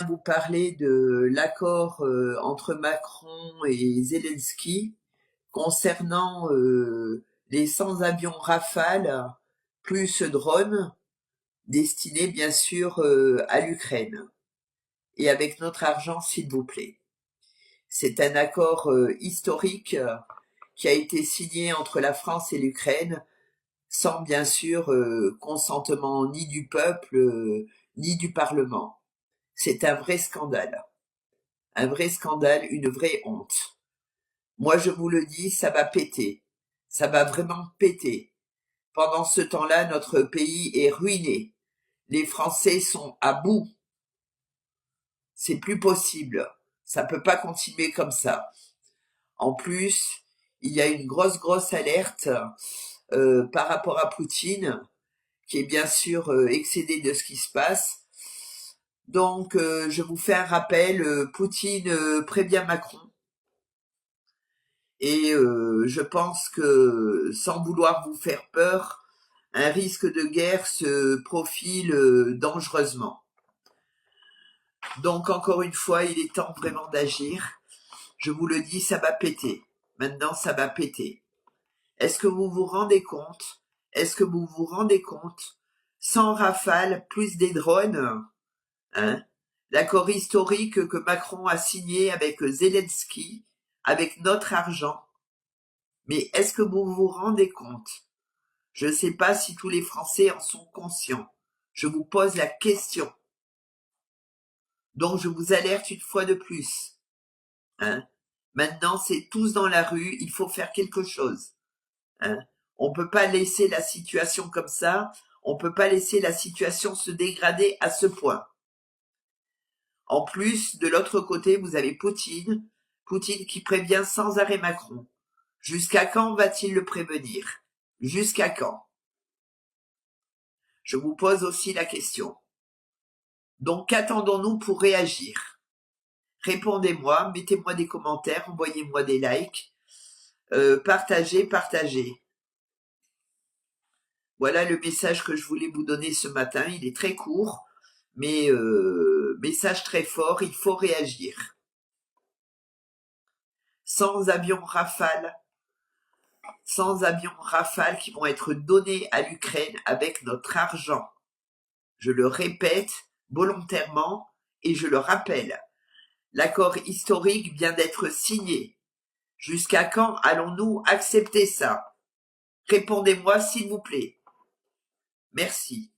Vous parler de l'accord entre Macron et Zelensky concernant les 100 avions Rafale plus drones destinés bien sûr à l'Ukraine et avec notre argent s'il vous plaît. C'est un accord historique qui a été signé entre la France et l'Ukraine sans bien sûr consentement ni du peuple ni du Parlement. C'est un vrai scandale. Un vrai scandale, une vraie honte. Moi, je vous le dis, ça va péter. Ça va vraiment péter. Pendant ce temps-là, notre pays est ruiné. Les Français sont à bout. C'est plus possible. Ça peut pas continuer comme ça. En plus, il y a une grosse alerte par rapport à Poutine, qui est bien sûr excédé de ce qui se passe. Donc, je vous fais un rappel. Poutine prévient Macron. Et je pense que, sans vouloir vous faire peur, un risque de guerre se profile dangereusement. Donc encore une fois, il est temps vraiment d'agir. Je vous le dis, ça va péter. Maintenant, ça va péter. Est-ce que vous vous rendez compte? Est-ce que vous vous rendez compte? 100 rafales plus des drones, hein? L'accord historique que Macron a signé avec Zelensky, avec notre argent. Mais est-ce que vous vous rendez compte? Je ne sais pas si tous les Français en sont conscients. Je vous pose la question. Donc je vous alerte une fois de plus. Hein? Maintenant, c'est tous dans la rue, il faut faire quelque chose. Hein? On ne peut pas laisser la situation comme ça, on ne peut pas laisser la situation se dégrader à ce point. En plus, de l'autre côté, vous avez Poutine, Poutine qui prévient sans arrêt Macron. Jusqu'à quand va-t-il le prévenir? Jusqu'à quand? Je vous pose aussi la question. Donc, qu'attendons-nous pour réagir? Répondez-moi, mettez-moi des commentaires, envoyez-moi des likes, partagez. Voilà le message que je voulais vous donner ce matin. Il est très court, mais message très fort, il faut réagir. Sans avions Rafale qui vont être donnés à l'Ukraine avec notre argent. Je le répète volontairement et je le rappelle. L'accord historique vient d'être signé. Jusqu'à quand allons-nous accepter ça? Répondez-moi s'il vous plaît. Merci.